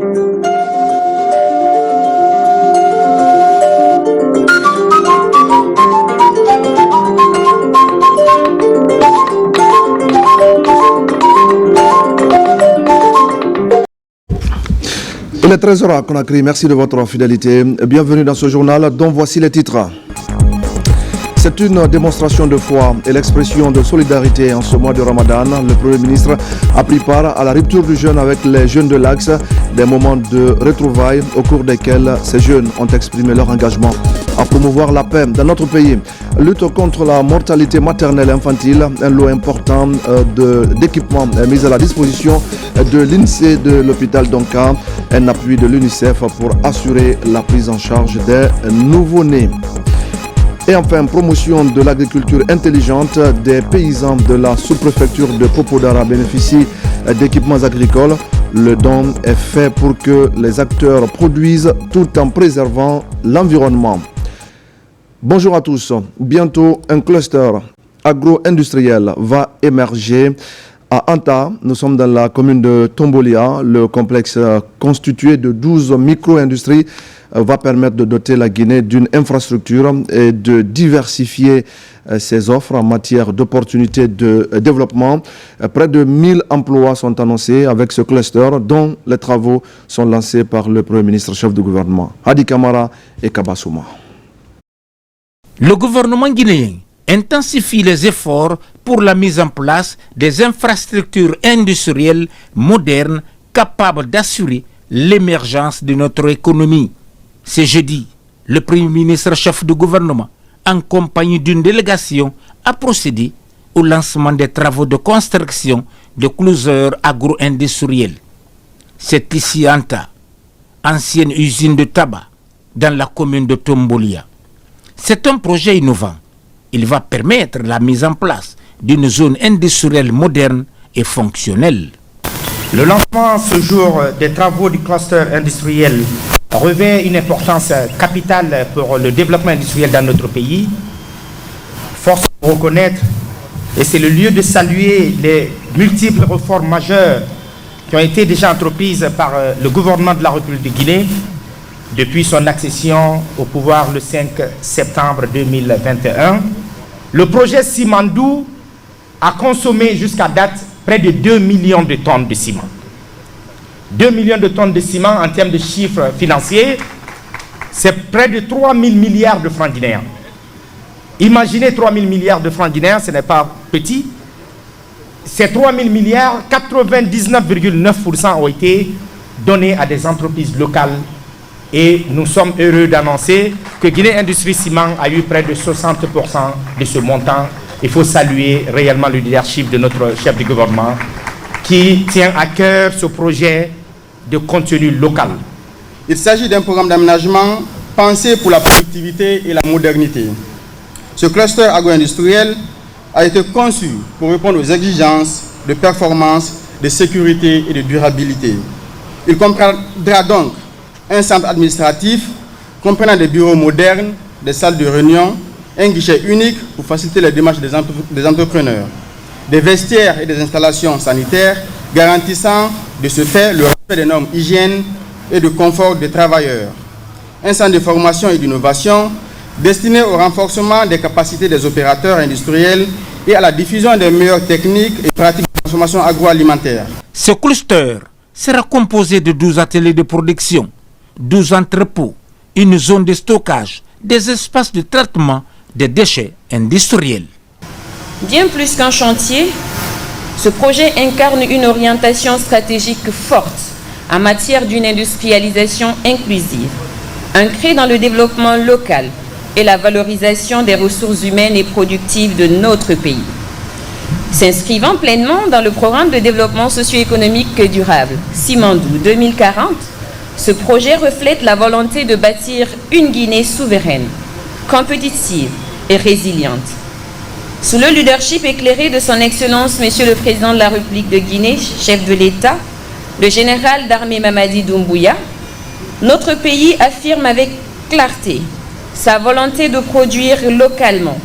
Il est 13h à Conakry, merci de votre fidélité. Bienvenue dans ce journal dont voici les titres. C'est une démonstration de foi et l'expression de solidarité en ce mois de Ramadan. Le Premier ministre a pris part à la rupture du jeûne avec les jeunes de l'Axe, des moments de retrouvailles au cours desquels ces jeunes ont exprimé leur engagement à promouvoir la paix dans notre pays. Lutte contre la mortalité maternelle et infantile, un lot important d'équipements mis à la disposition de l'INSEE de l'hôpital d'Onka, un appui de l'UNICEF pour assurer la prise en charge des nouveau-nés. Et enfin, promotion de l'agriculture intelligente, des paysans de la sous-préfecture de Popodara bénéficient d'équipements agricoles. Le don est fait pour que les acteurs produisent tout en préservant l'environnement. Bonjour à tous. Bientôt, un cluster agro-industriel va émerger à Anta. Nous sommes dans la commune de Tombolia. Le complexe constitué de 12 micro-industries va permettre de doter la Guinée d'une infrastructure et de diversifier ses offres en matière d'opportunités de développement. Près de 1000 emplois sont annoncés avec ce cluster dont les travaux sont lancés par le Premier ministre chef du gouvernement, Hadi Camara et Kabassouma. Le gouvernement guinéen intensifie les efforts pour la mise en place des infrastructures industrielles modernes capables d'assurer l'émergence de notre économie. Ce jeudi, le Premier ministre chef du gouvernement, en compagnie d'une délégation, a procédé au lancement des travaux de construction de closers agro-industriels. C'est ici Anta, ancienne usine de tabac, dans la commune de Tombolia. C'est un projet innovant. Il va permettre la mise en place d'une zone industrielle moderne et fonctionnelle. Le lancement ce jour des travaux du cluster industriel revêt une importance capitale pour le développement industriel dans notre pays. Force de reconnaître, et c'est le lieu de saluer les multiples réformes majeures qui ont été déjà entreprises par le gouvernement de la République de Guinée depuis son accession au pouvoir le 5 septembre 2021. Le projet Simandou a consommé jusqu'à date près de 2 millions de tonnes de ciment. 2 millions de tonnes de ciment en termes de chiffres financiers, c'est près de 3 000 milliards de francs guinéens. Imaginez 3 000 milliards de francs guinéens, ce n'est pas petit. Ces 3 000 milliards, 99,9% ont été donnés à des entreprises locales. Et nous sommes heureux d'annoncer que Guinée Industrie Ciment a eu près de 60% de ce montant. Il faut saluer réellement le leadership de notre chef du gouvernement qui tient à cœur ce projet de contenu local. Il s'agit d'un programme d'aménagement pensé pour la productivité et la modernité. Ce cluster agro-industriel a été conçu pour répondre aux exigences de performance, de sécurité et de durabilité. Il comprendra donc un centre administratif comprenant des bureaux modernes, des salles de réunion, un guichet unique pour faciliter les démarches des entrepreneurs, des vestiaires et des installations sanitaires garantissant de ce fait le respect des normes hygiène et de confort des travailleurs, un centre de formation et d'innovation destiné au renforcement des capacités des opérateurs industriels et à la diffusion des meilleures techniques et pratiques de transformation agroalimentaire. Ce cluster sera composé de 12 ateliers de production, 12 entrepôts, une zone de stockage, des espaces de traitement des déchets industriels. Bien plus qu'un chantier, ce projet incarne une orientation stratégique forte en matière d'une industrialisation inclusive, ancrée dans le développement local et la valorisation des ressources humaines et productives de notre pays. S'inscrivant pleinement dans le programme de développement socio-économique durable, Simandou 2040, ce projet reflète la volonté de bâtir une Guinée souveraine, compétitive et résiliente. Sous le leadership éclairé de son Excellence, Monsieur le Président de la République de Guinée, chef de l'État, le général d'armée Mamadi Doumbouya, notre pays affirme avec clarté sa volonté de produire localement,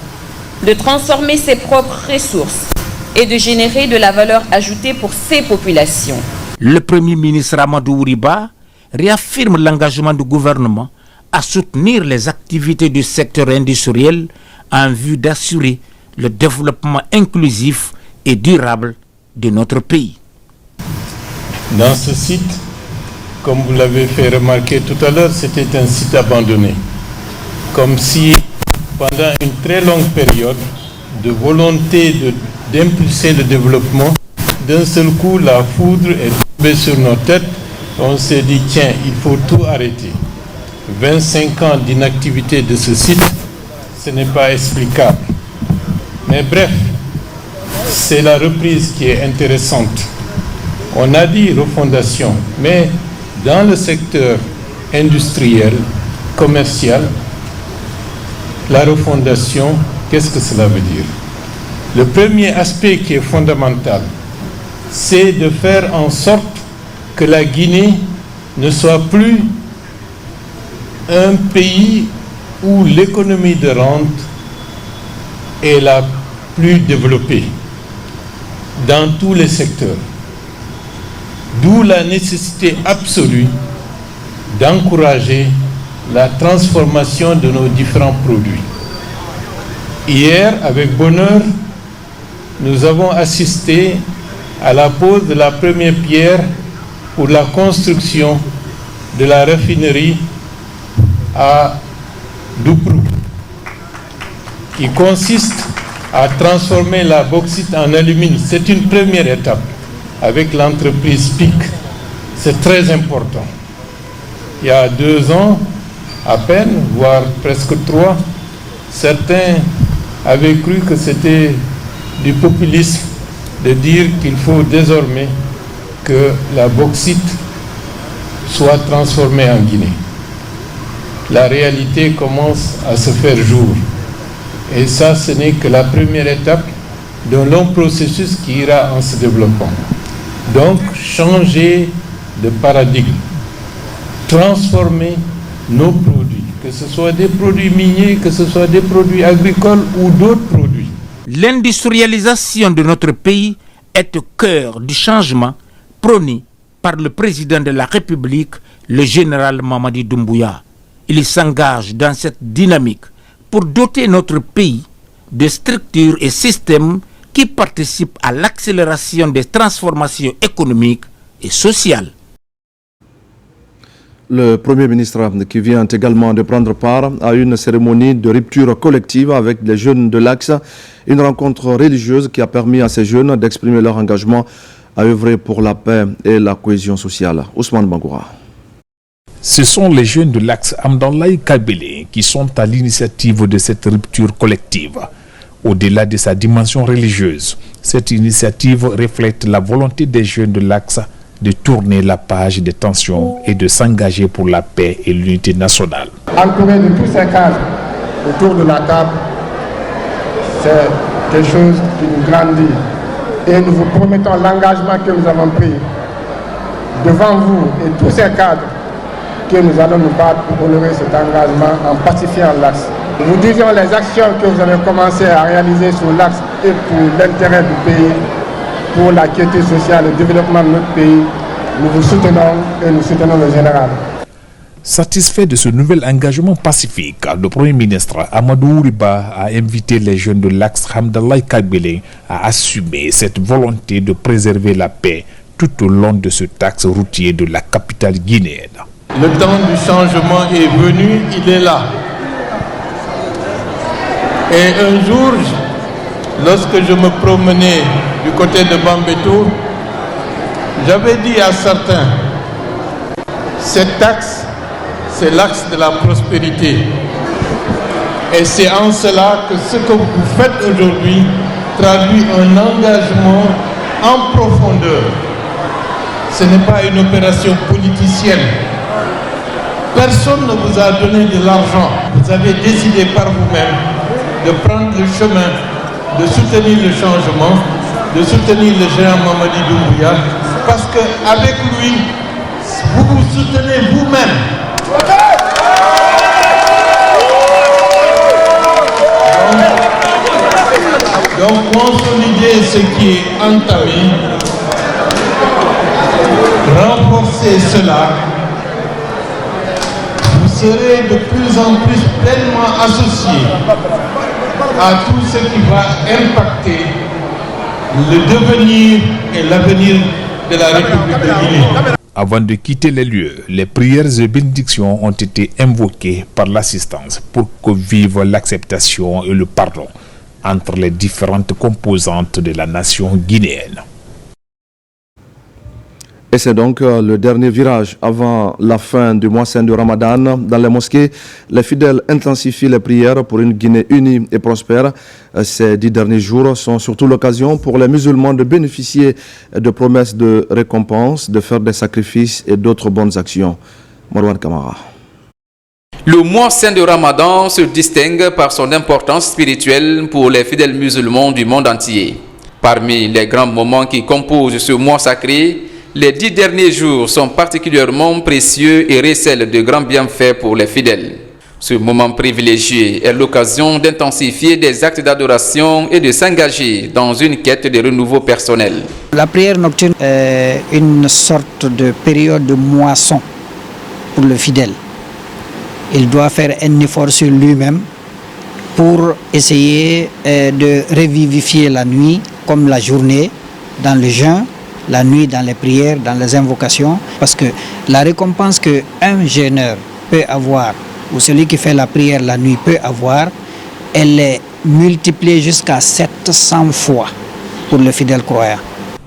de transformer ses propres ressources et de générer de la valeur ajoutée pour ses populations. Le Premier ministre Amadou Ouriba réaffirme l'engagement du gouvernement à soutenir les activités du secteur industriel en vue d'assurer le développement inclusif et durable de notre pays. Dans ce site, comme vous l'avez fait remarquer tout à l'heure, c'était un site abandonné. Comme si, pendant une très longue période de volonté d'impulser le développement, d'un seul coup, la foudre est tombée sur nos têtes. On s'est dit, tiens, il faut tout arrêter. 25 ans d'inactivité de ce site, ce n'est pas explicable. Mais bref, c'est la reprise qui est intéressante. On a dit refondation, mais dans le secteur industriel, commercial, la refondation, qu'est-ce que cela veut dire? Le premier aspect qui est fondamental, c'est de faire en sorte que la Guinée ne soit plus un pays où l'économie de rente est la plus développée dans tous les secteurs. D'où la nécessité absolue d'encourager la transformation de nos différents produits. Hier, avec bonheur, nous avons assisté à la pose de la première pierre pour la construction de la raffinerie à Douprou, qui consiste à transformer la bauxite en alumine. C'est une première étape avec l'entreprise PIC. C'est très important. Il y a 2 ans, à peine, voire presque 3, certains avaient cru que c'était du populisme de dire qu'il faut désormais que la bauxite soit transformée en Guinée. La réalité commence à se faire jour. Et ça, ce n'est que la première étape d'un long processus qui ira en se développant. Donc, changer de paradigme, transformer nos produits, que ce soit des produits miniers, que ce soit des produits agricoles ou d'autres produits. L'industrialisation de notre pays est au cœur du changement prôné par le président de la République, le général Mamadi Doumbouya. Il s'engage dans cette dynamique pour doter notre pays de structures et systèmes qui participent à l'accélération des transformations économiques et sociales. Le Premier ministre qui vient également de prendre part à une cérémonie de rupture collective avec les jeunes de l'Axe, une rencontre religieuse qui a permis à ces jeunes d'exprimer leur engagement à œuvrer pour la paix et la cohésion sociale. Ousmane Bangoura. Ce sont les jeunes de l'Axe Hamdallaye Kabele qui sont à l'initiative de cette rupture collective. Au-delà de sa dimension religieuse, cette initiative reflète la volonté des jeunes de l'Axe de tourner la page des tensions et de s'engager pour la paix et l'unité nationale. Entouré de tous ces cadres autour de la table, c'est quelque chose qui nous grandit. Et nous vous promettons l'engagement que nous avons pris devant vous et tous ces cadres que nous allons nous battre pour honorer cet engagement en pacifiant l'Axe. Nous disons les actions que vous avez commencé à réaliser sur l'Axe et pour l'intérêt du pays, pour la quiétude sociale et le développement de notre pays, nous vous soutenons et nous soutenons le général. Satisfait de ce nouvel engagement pacifique, le Premier ministre Amadou Ouriba a invité les jeunes de l'Axe Hamdallaye Kabele à assumer cette volonté de préserver la paix tout au long de ce axe routier de la capitale guinéenne. Le temps du changement est venu, il est là. Et un jour, lorsque je me promenais du côté de Bambeto, j'avais dit à certains, cet axe, c'est l'axe de la prospérité. Et c'est en cela que ce que vous faites aujourd'hui traduit un engagement en profondeur. Ce n'est pas une opération politicienne. Personne ne vous a donné de l'argent. Vous avez décidé par vous-même de prendre le chemin, de soutenir le changement, de soutenir le général Mamadi Doumbouya, parce qu'avec lui, vous vous soutenez vous-même. Donc consolider ce qui est entamé, renforcer cela, serez de plus en plus pleinement associés à tout ce qui va impacter le devenir et l'avenir de la République de Guinée. Avant de quitter les lieux, les prières et bénédictions ont été invoquées par l'assistance pour que vive l'acceptation et le pardon entre les différentes composantes de la nation guinéenne. Et c'est donc le dernier virage avant la fin du mois saint de Ramadan. Dans les mosquées, les fidèles intensifient les prières pour une Guinée unie et prospère. Ces 10 derniers jours sont surtout l'occasion pour les musulmans de bénéficier de promesses de récompense, de faire des sacrifices et d'autres bonnes actions. Marwan Kamara. Le mois saint de Ramadan se distingue par son importance spirituelle pour les fidèles musulmans du monde entier. Parmi les grands moments qui composent ce mois sacré, les 10 derniers jours sont particulièrement précieux et recèlent de grands bienfaits pour les fidèles. Ce moment privilégié est l'occasion d'intensifier des actes d'adoration et de s'engager dans une quête de renouveau personnel. La prière nocturne est une sorte de période de moisson pour le fidèle. Il doit faire un effort sur lui-même pour essayer de revivifier la nuit comme la journée dans le jeûne, la nuit dans les prières, dans les invocations, parce que la récompense qu'un jeûneur peut avoir, ou celui qui fait la prière la nuit peut avoir, elle est multipliée jusqu'à 700 fois pour le fidèle croyant.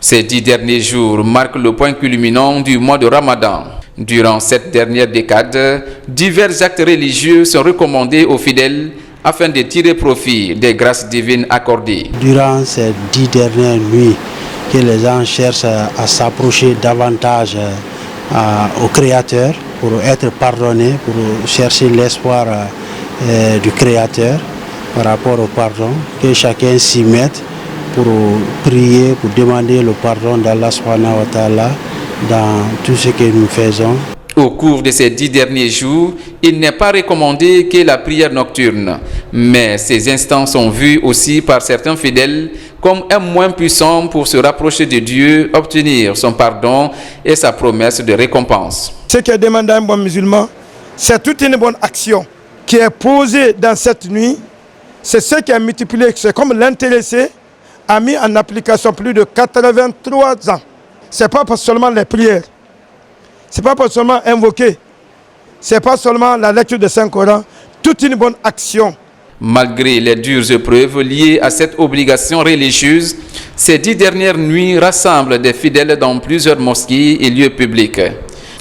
Ces 10 derniers jours marquent le point culminant du mois de Ramadan. Durant cette dernière décade, divers actes religieux sont recommandés aux fidèles afin de tirer profit des grâces divines accordées. Durant ces 10 dernières nuits, que les gens cherchent à s'approcher davantage au Créateur pour être pardonnés, pour chercher l'espoir du Créateur par rapport au pardon, que chacun s'y mette pour prier, pour demander le pardon d'Allah subhanahu wa ta'ala dans tout ce que nous faisons. Au cours de ces 10 derniers jours, il n'est pas recommandé que la prière nocturne, mais ces instants sont vus aussi par certains fidèles comme un moyen puissant pour se rapprocher de Dieu, obtenir son pardon et sa promesse de récompense. Ce qui est demandé à un bon musulman, c'est toute une bonne action qui est posée dans cette nuit. C'est ce qui a multiplié, c'est comme l'intéressé a mis en application plus de 83 ans. Ce n'est pas seulement les prières, ce n'est pas seulement invoquer, ce n'est pas seulement la lecture du Saint-Coran, toute une bonne action. Malgré les dures épreuves liées à cette obligation religieuse, ces 10 dernières nuits rassemblent des fidèles dans plusieurs mosquées et lieux publics.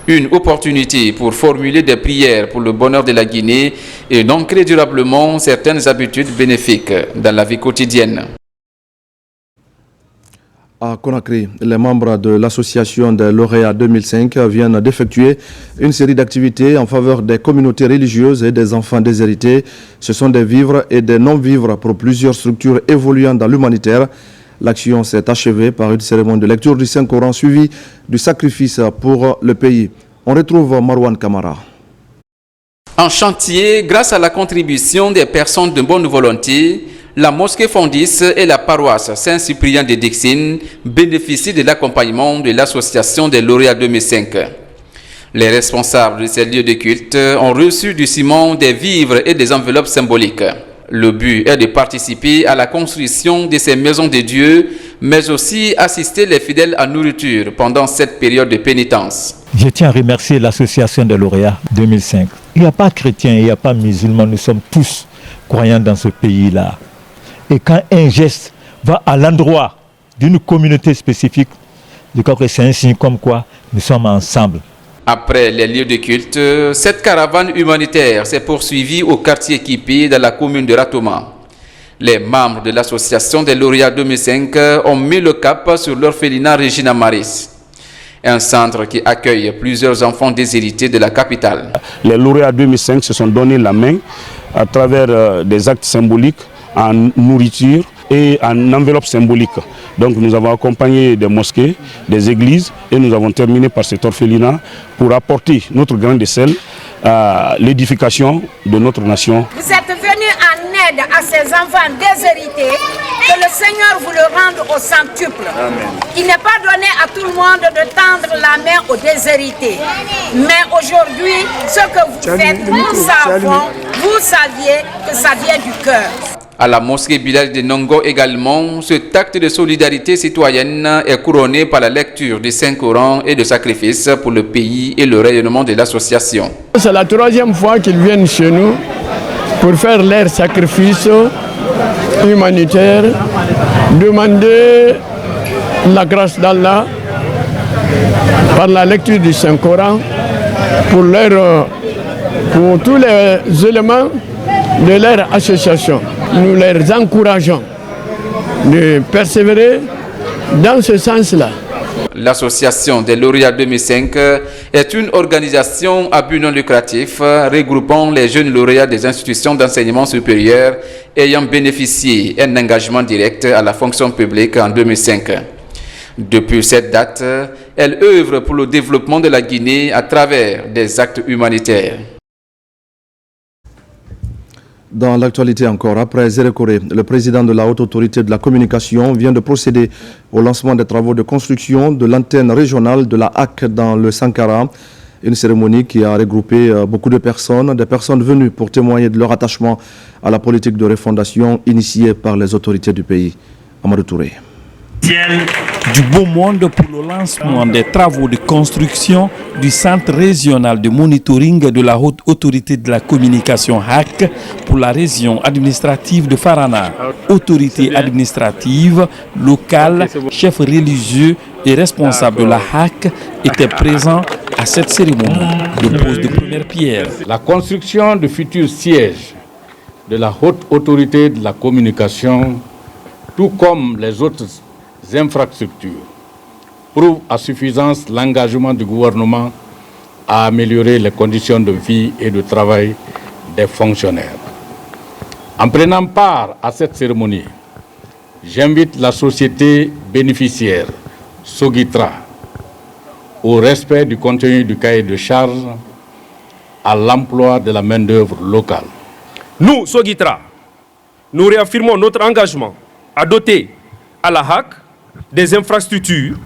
Une opportunité pour formuler des prières pour le bonheur de la Guinée et d'ancrer durablement certaines habitudes bénéfiques dans la vie quotidienne. À Conakry, les membres de l'association des lauréats 2005 viennent d'effectuer une série d'activités en faveur des communautés religieuses et des enfants déshérités. Ce sont des vivres et des non-vivres pour plusieurs structures évoluant dans l'humanitaire. L'action s'est achevée par une cérémonie de lecture du Saint-Coran suivie du sacrifice pour le pays. On retrouve Marwan Kamara. En chantier, grâce à la contribution des personnes de bonne volonté, la mosquée Fondis et la paroisse Saint-Cyprien de Dixine bénéficient de l'accompagnement de l'association des lauréats 2005. Les responsables de ces lieux de culte ont reçu du ciment, des vivres et des enveloppes symboliques. Le but est de participer à la construction de ces maisons de Dieu, mais aussi assister les fidèles à nourriture pendant cette période de pénitence. Je tiens à remercier l'association des lauréats 2005. Il n'y a pas chrétien, il n'y a pas musulman, nous sommes tous croyants dans ce pays-là. Et quand un geste va à l'endroit d'une communauté spécifique, je crois que c'est un signe comme quoi nous sommes ensemble. Après les lieux de culte, cette caravane humanitaire s'est poursuivie au quartier équipé dans la commune de Ratoma. Les membres de l'association des lauréats 2005 ont mis le cap sur l'orphelinat Regina Maris, un centre qui accueille plusieurs enfants déshérités de la capitale. Les lauréats 2005 se sont donné la main à travers des actes symboliques en nourriture et en enveloppe symbolique. Donc nous avons accompagné des mosquées, des églises et nous avons terminé par cet orphelinat pour apporter notre grain de sel à l'édification de notre nation. Vous êtes venus en aide à ces enfants déshérités, que le Seigneur vous le rende au centuple. Il n'est pas donné à tout le monde de tendre la main aux déshérités. Mais aujourd'hui, ce que vous faites, vous saviez que ça vient du cœur. À la mosquée Bilal de Nongo également, cet acte de solidarité citoyenne est couronné par la lecture du Saint-Coran et de sacrifices pour le pays et le rayonnement de l'association. C'est la 3e fois qu'ils viennent chez nous pour faire leur sacrifice humanitaire, demander la grâce d'Allah par la lecture du Saint-Coran pour tous les éléments de leur association. Nous les encourageons de persévérer dans ce sens-là. L'association des lauréats 2005 est une organisation à but non lucratif regroupant les jeunes lauréats des institutions d'enseignement supérieur ayant bénéficié d'un engagement direct à la fonction publique en 2005. Depuis cette date, elle œuvre pour le développement de la Guinée à travers des actes humanitaires. Dans l'actualité encore, après Zérekoré, le président de la Haute Autorité de la Communication vient de procéder au lancement des travaux de construction de l'antenne régionale de la HAC dans le Sankara. Une cérémonie qui a regroupé beaucoup de personnes, des personnes venues pour témoigner de leur attachement à la politique de refondation initiée par les autorités du pays. Amadou Touré. Du beau monde pour le lancement des travaux de construction du Centre régional de monitoring de la Haute Autorité de la Communication HAC pour la région administrative de Farana. Autorité administrative, locale, chefs religieux et responsables de la HAC étaient présents à cette cérémonie de pose de première pierre. La construction du futur siège de la Haute Autorité de la Communication, tout comme les autres infrastructures, prouve à suffisance l'engagement du gouvernement à améliorer les conditions de vie et de travail des fonctionnaires. En prenant part à cette cérémonie, j'invite la société bénéficiaire, Sogitra, au respect du contenu du cahier de charges, à l'emploi de la main-d'œuvre locale. Nous, Sogitra, nous réaffirmons notre engagement à doter à la HAC des infrastructures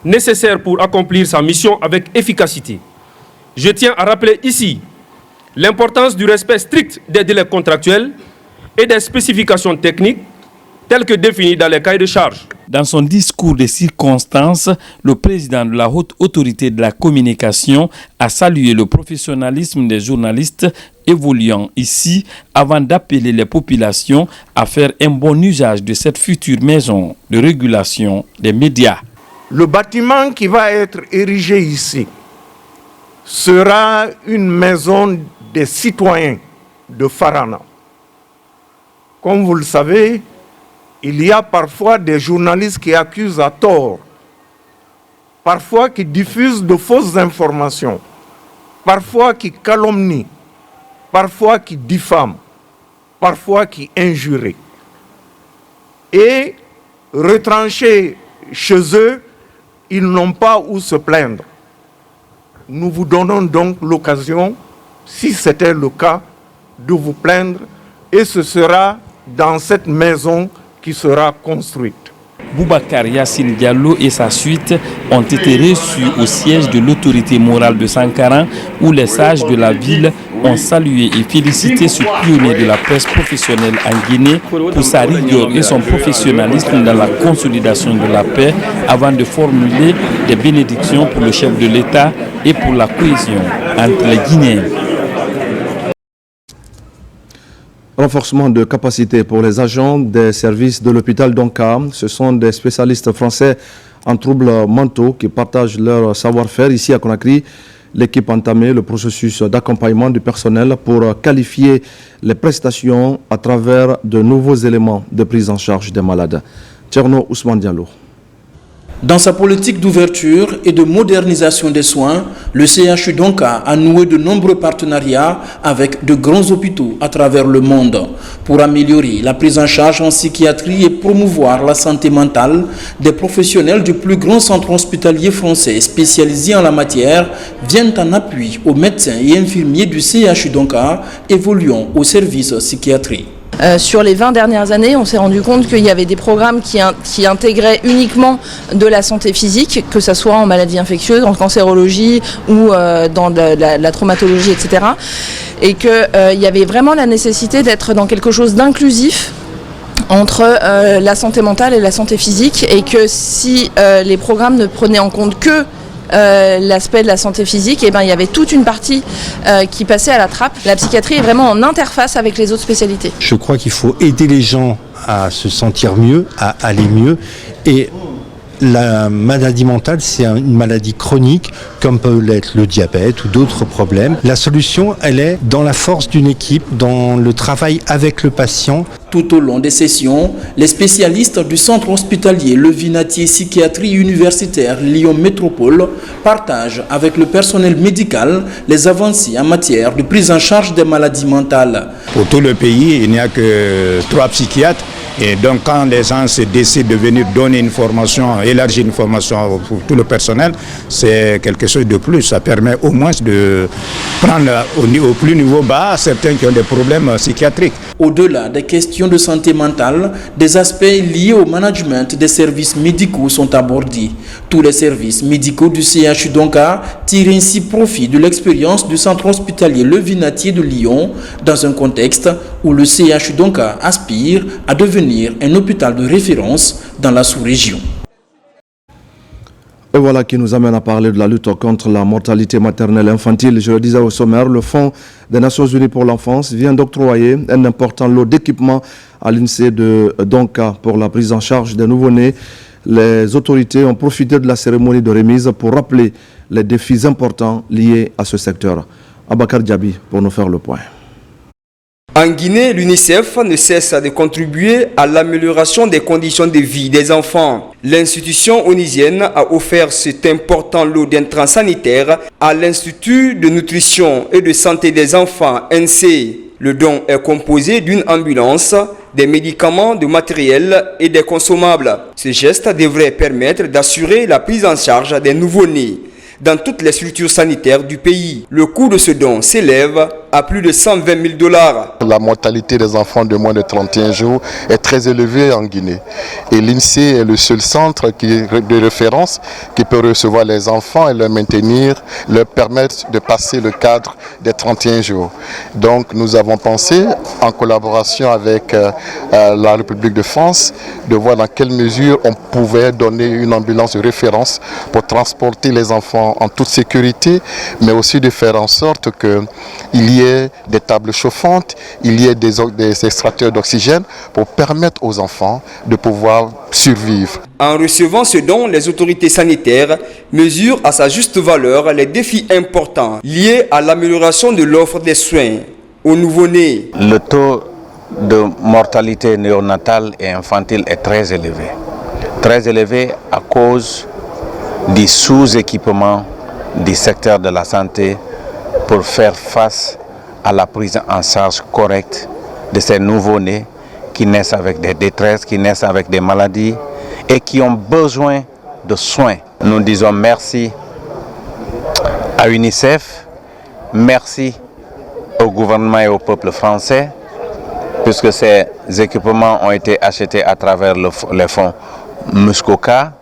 nécessaires pour accomplir sa mission avec efficacité. Je tiens à rappeler ici l'importance du respect strict des délais contractuels et des spécifications techniques telles que définies dans les cahiers de charges. Dans son discours de circonstance, le président de la Haute Autorité de la Communication a salué le professionnalisme des journalistes évoluant ici avant d'appeler les populations à faire un bon usage de cette future maison de régulation des médias. Le bâtiment qui va être érigé ici sera une maison des citoyens de Farana. Comme vous le savez, il y a parfois des journalistes qui accusent à tort, parfois qui diffusent de fausses informations, parfois qui calomnient, parfois qui diffament, parfois qui injurient. Et retranchés chez eux, ils n'ont pas où se plaindre. Nous vous donnons donc l'occasion, si c'était le cas, de vous plaindre, et ce sera dans cette maison qui sera construite. Boubacar Yassine Diallo et sa suite ont été reçus au siège de l'autorité morale de Sankara où les sages de la ville ont salué et félicité ce pionnier de la presse professionnelle en Guinée pour sa rigueur et son professionnalisme dans la consolidation de la paix avant de formuler des bénédictions pour le chef de l'État et pour la cohésion entre les Guinéens. Renforcement de capacité pour les agents des services de l'hôpital d'Onka. Ce sont des spécialistes français en troubles mentaux qui partagent leur savoir-faire ici à Conakry. L'équipe a entamé le processus d'accompagnement du personnel pour qualifier les prestations à travers de nouveaux éléments de prise en charge des malades. Tcherno Ousmane Diallo. Dans sa politique d'ouverture et de modernisation des soins, le CHU d'Onka a noué de nombreux partenariats avec de grands hôpitaux à travers le monde pour améliorer la prise en charge en psychiatrie et promouvoir la santé mentale. Des professionnels du plus grand centre hospitalier français spécialisé en la matière viennent en appui aux médecins et infirmiers du CHU d'Onka évoluant au service psychiatrie. Sur les 20 dernières années, on s'est rendu compte qu'il y avait des programmes qui intégraient uniquement de la santé physique, que ce soit en maladies infectieuses, en cancérologie ou dans la traumatologie, etc. Et qu'il y avait vraiment la nécessité d'être dans quelque chose d'inclusif entre la santé mentale et la santé physique, et que si les programmes ne prenaient en compte que l'aspect de la santé physique, et ben, il y avait toute une partie qui passait à la trappe. La psychiatrie est vraiment en interface avec les autres spécialités. Je crois qu'il faut aider les gens à se sentir mieux, à aller mieux, et la maladie mentale, c'est une maladie chronique, comme peut l'être le diabète ou d'autres problèmes. La solution, elle est dans la force d'une équipe, dans le travail avec le patient. Tout au long des sessions, les spécialistes du centre hospitalier Le Vinatier Psychiatrie Universitaire Lyon Métropole partagent avec le personnel médical les avancées en matière de prise en charge des maladies mentales. Pour tout le pays, il n'y a que 3 psychiatres. Et donc quand les gens se décident de venir donner une formation, élargir une formation pour tout le personnel, c'est quelque chose de plus. Ça permet au moins de prendre au plus niveau bas certains qui ont des problèmes psychiatriques. Au-delà des questions de santé mentale, des aspects liés au management des services médicaux sont abordés. Tous les services médicaux du CHU Donka tirent ainsi profit de l'expérience du centre hospitalier Le Vinatier de Lyon dans un contexte où le CHU Donka aspire à devenir un hôpital de référence dans la sous-région. Et voilà qui nous amène à parler de la lutte contre la mortalité maternelle infantile. Je le disais au sommaire, le Fonds des Nations Unies pour l'enfance vient d'octroyer un important lot d'équipements à l'INSEE de Donka pour la prise en charge des nouveau-nés. Les autorités ont profité de la cérémonie de remise pour rappeler les défis importants liés à ce secteur. Abakar Diaby pour nous faire le point. En Guinée, l'UNICEF ne cesse de contribuer à l'amélioration des conditions de vie des enfants. L'institution onisienne a offert cet important lot d'intrants sanitaires à l'Institut de nutrition et de santé des enfants, INSEE. Le don est composé d'une ambulance, des médicaments, du matériel et des consommables. Ce geste devrait permettre d'assurer la prise en charge des nouveau-nés dans toutes les structures sanitaires du pays. Le coût de ce don s'élève à plus de 120 000 $. La mortalité des enfants de moins de 31 jours est très élevée en Guinée. Et l'INSEE est le seul centre de référence qui peut recevoir les enfants et leur maintenir, leur permettre de passer le cadre des 31 jours. Donc nous avons pensé, en collaboration avec la République de France, de voir dans quelle mesure on pouvait donner une ambulance de référence pour transporter les enfants en toute sécurité, mais aussi de faire en sorte qu'il y ait des tables chauffantes, il y ait des extracteurs d'oxygène pour permettre aux enfants de pouvoir survivre. En recevant ce don, les autorités sanitaires mesurent à sa juste valeur les défis importants liés à l'amélioration de l'offre des soins aux nouveau-nés. Le taux de mortalité néonatale et infantile est très élevé. Très élevé à cause du sous-équipement du secteur de la santé pour faire face à la prise en charge correcte de ces nouveau-nés qui naissent avec des détresses, qui naissent avec des maladies et qui ont besoin de soins. Nous disons merci à UNICEF, merci au gouvernement et au peuple français, puisque ces équipements ont été achetés à travers le fonds Muskoka,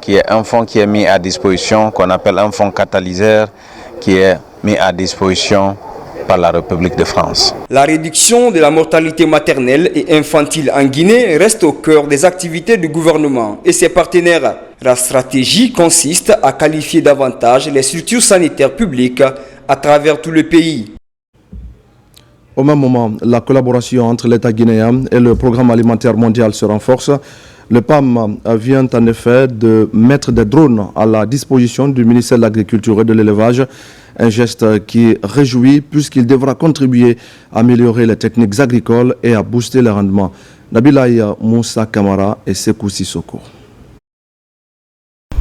qui est un fonds qui est mis à disposition, qu'on appelle un fonds catalyseur, qui est mis à disposition par la République de France. La réduction de la mortalité maternelle et infantile en Guinée reste au cœur des activités du gouvernement et ses partenaires. La stratégie consiste à qualifier davantage les structures sanitaires publiques à travers tout le pays. Au même moment, la collaboration entre l'État guinéen et le Programme alimentaire mondial se renforce. Le PAM vient en effet de mettre des drones à la disposition du ministère de l'Agriculture et de l'Élevage, un geste qui réjouit puisqu'il devra contribuer à améliorer les techniques agricoles et à booster les rendements. Nabilaï Moussa Kamara et Sekou Sissoko.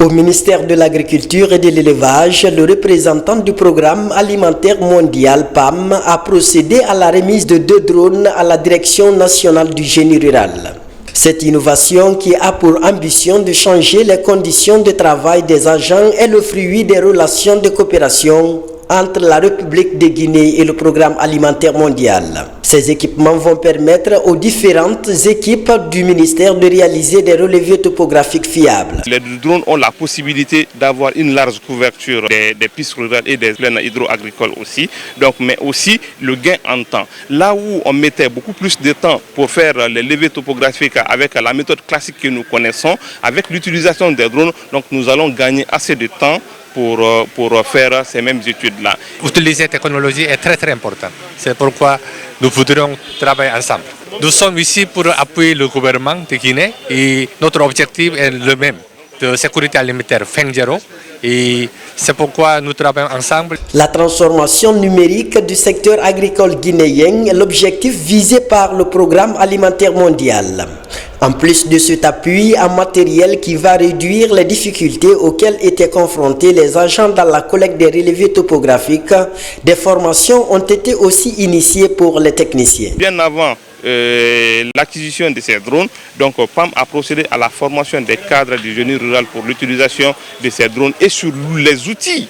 Au ministère de l'Agriculture et de l'Élevage, le représentant du Programme alimentaire mondial PAM a procédé à la remise de 2 drones à la Direction nationale du génie rural. Cette innovation qui a pour ambition de changer les conditions de travail des agents est le fruit des relations de coopération entre la République de Guinée et le Programme alimentaire mondial. Ces équipements vont permettre aux différentes équipes du ministère de réaliser des relevés topographiques fiables. Les drones ont la possibilité d'avoir une large couverture des pistes rurales et des plaines hydro-agricoles aussi, donc, mais aussi le gain en temps. Là où on mettait beaucoup plus de temps pour faire les levées topographiques avec la méthode classique que nous connaissons, avec l'utilisation des drones, donc nous allons gagner assez de temps pour faire ces mêmes études-là. Utiliser la technologie est très important. C'est pourquoi nous voudrons travailler ensemble. Nous sommes ici pour appuyer le gouvernement de Guinée et notre objectif est le même, de sécurité alimentaire fin zéro. Et c'est pourquoi nous travaillons ensemble. La transformation numérique du secteur agricole guinéen est l'objectif visé par le programme alimentaire mondial. En plus de cet appui en matériel qui va réduire les difficultés auxquelles étaient confrontés les agents dans la collecte des relevés topographiques, des formations ont été aussi initiées pour les techniciens. Bien avant l'acquisition de ces drones, donc PAM a procédé à la formation des cadres du génie rural pour l'utilisation de ces drones et sur les outils.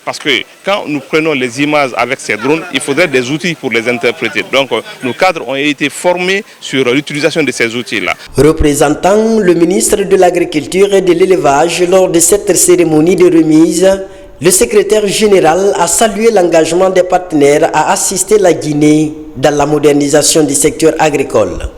Parce que quand nous prenons les images avec ces drones, il faudrait des outils pour les interpréter. Donc nos cadres ont été formés sur l'utilisation de ces outils-là. Représentant le ministre de l'Agriculture et de l'Élevage lors de cette cérémonie de remise, le secrétaire général a salué l'engagement des partenaires à assister la Guinée dans la modernisation du secteur agricole.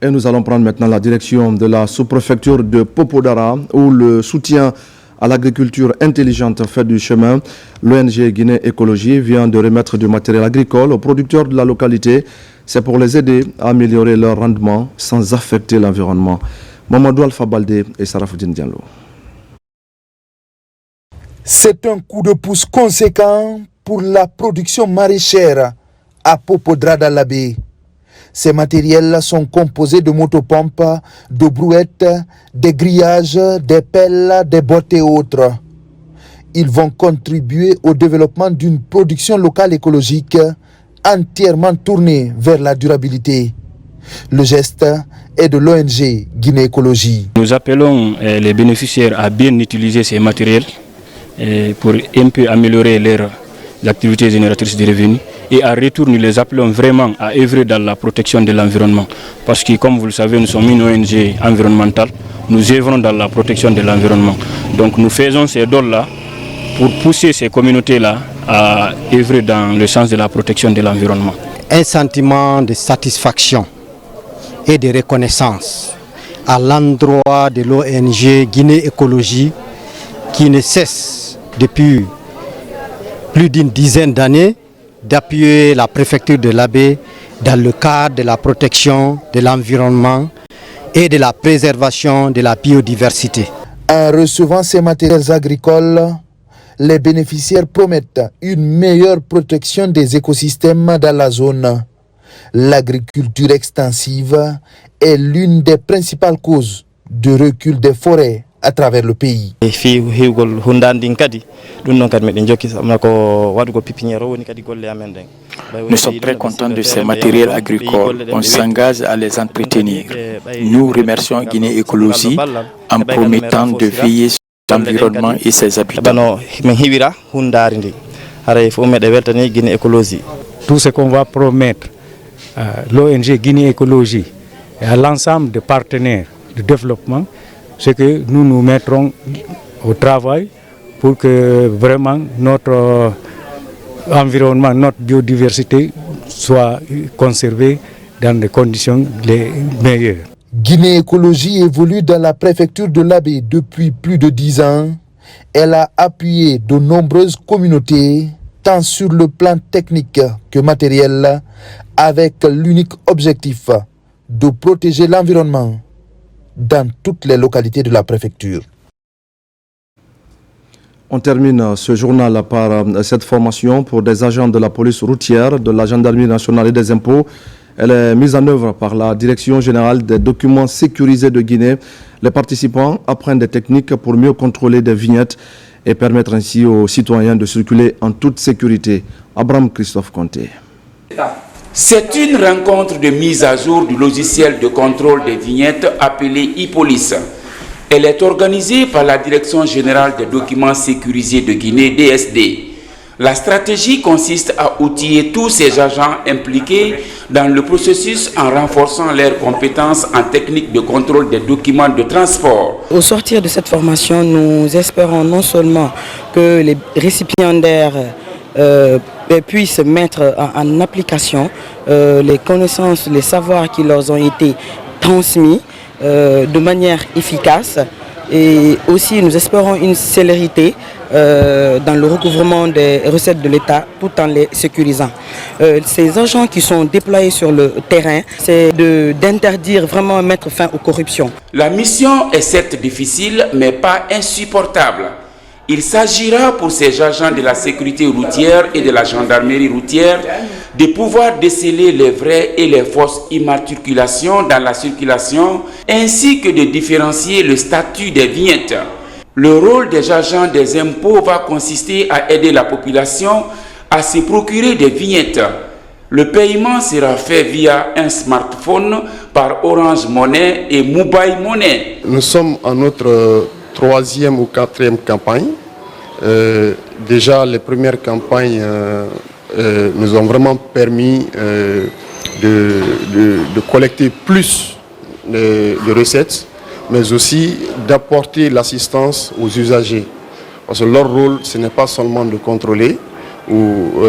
Et nous allons prendre maintenant la direction de la sous-préfecture de Popodara, où le soutien à l'agriculture intelligente fait du chemin. L'ONG Guinée Écologie vient de remettre du matériel agricole aux producteurs de la localité. C'est pour les aider à améliorer leur rendement sans affecter l'environnement. Mamadou Alpha Baldé et Sarafoudine Diallo. C'est un coup de pouce conséquent pour la production maraîchère à Popodra-Dalabé. Ces matériels sont composés de motopompes, de brouettes, des grillages, des pelles, des bottes et autres. Ils vont contribuer au développement d'une production locale écologique entièrement tournée vers la durabilité. Le geste est de l'ONG Guinée Écologie. Nous appelons les bénéficiaires à bien utiliser ces matériels pour un peu améliorer leurs activités génératrices de revenus. Et à retour, nous les appelons vraiment à œuvrer dans la protection de l'environnement. Parce que, comme vous le savez, nous sommes une ONG environnementale. Nous œuvrons dans la protection de l'environnement. Donc nous faisons ces dons-là pour pousser ces communautés-là à œuvrer dans le sens de la protection de l'environnement. Un sentiment de satisfaction et de reconnaissance à l'endroit de l'ONG Guinée Écologie qui ne cesse depuis plus d'une dizaine d'années d'appuyer la préfecture de l'Abbé dans le cadre de la protection de l'environnement et de la préservation de la biodiversité. En recevant ces matériels agricoles, les bénéficiaires promettent une meilleure protection des écosystèmes dans la zone. L'agriculture extensive est l'une des principales causes de recul des forêts à travers le pays. Nous sommes très contents de ces matériels agricoles. On s'engage à les entretenir. Nous remercions Guinée Écologie en promettant de veiller sur l'environnement et ses habitants. Tout ce qu'on va promettre à l'ONG Guinée Écologie et à l'ensemble des partenaires de développement, c'est que nous nous mettrons au travail pour que vraiment notre environnement, notre biodiversité soit conservée dans des conditions les meilleures. Guinée Écologie évolue dans la préfecture de l'Abbé depuis plus de 10 ans. Elle a appuyé de nombreuses communautés, tant sur le plan technique que matériel, avec l'unique objectif de protéger l'environnement dans toutes les localités de la préfecture. On termine ce journal par cette formation pour des agents de la police routière, de la gendarmerie nationale et des impôts. Elle est mise en œuvre par la Direction générale des documents sécurisés de Guinée. Les participants apprennent des techniques pour mieux contrôler des vignettes et permettre ainsi aux citoyens de circuler en toute sécurité. Abraham Christophe Conté. C'est une rencontre de mise à jour du logiciel de contrôle des vignettes appelé e-Police. Elle est organisée par la Direction générale des documents sécurisés de Guinée, DSD. La stratégie consiste à outiller tous ces agents impliqués dans le processus en renforçant leurs compétences en technique de contrôle des documents de transport. Au sortir de cette formation, nous espérons non seulement que les récipiendaires puissent mettre en application les connaissances, les savoirs qui leur ont été transmis de manière efficace, et aussi nous espérons une célérité dans le recouvrement des recettes de l'État tout en les sécurisant. Ces agents qui sont déployés sur le terrain, c'est d'interdire vraiment mettre fin aux corruptions. La mission est certes difficile mais pas insupportable. Il s'agira pour ces agents de la sécurité routière et de la gendarmerie routière de pouvoir déceler les vraies et les fausses immatriculations dans la circulation, ainsi que de différencier le statut des vignettes. Le rôle des agents des impôts va consister à aider la population à se procurer des vignettes. Le paiement sera fait via un smartphone par Orange Money et Mobile Money. Nous sommes à notre 3e ou 4e campagne. Déjà, les premières campagnes nous ont vraiment permis de collecter plus de recettes, mais aussi d'apporter l'assistance aux usagers. Parce que leur rôle, ce n'est pas seulement de contrôler ou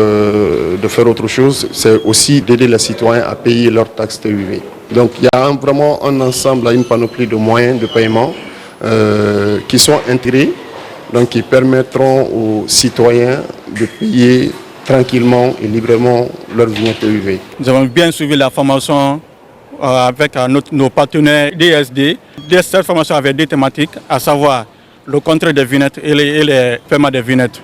de faire autre chose, c'est aussi d'aider les citoyens à payer leurs taxes TUV. Donc il y a vraiment un ensemble, une panoplie de moyens de paiement qui sont intégrés, donc qui permettront aux citoyens de payer tranquillement et librement leur vignette TUV. Nous avons bien suivi la formation avec nos partenaires DSD. Cette formation avait 2 thématiques, à savoir le contrôle des vignettes et les paiements des vignettes.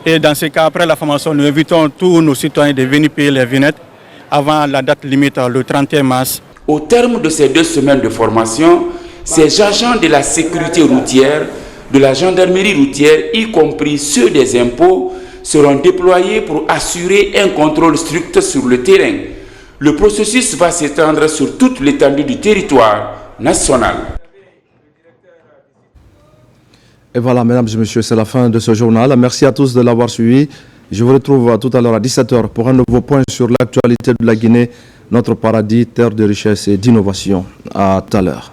Et dans ce cas, après la formation, nous invitons tous nos citoyens de venir payer les vignettes avant la date limite, le 31 mars. Au terme de ces 2 semaines de formation, ces agents de la sécurité routière, de la gendarmerie routière, y compris ceux des impôts, seront déployés pour assurer un contrôle strict sur le terrain. Le processus va s'étendre sur toute l'étendue du territoire national. Et voilà, mesdames et messieurs, c'est la fin de ce journal. Merci à tous de l'avoir suivi. Je vous retrouve tout à l'heure à 17h pour un nouveau point sur l'actualité de la Guinée, notre paradis, terre de richesse et d'innovation. À tout à l'heure.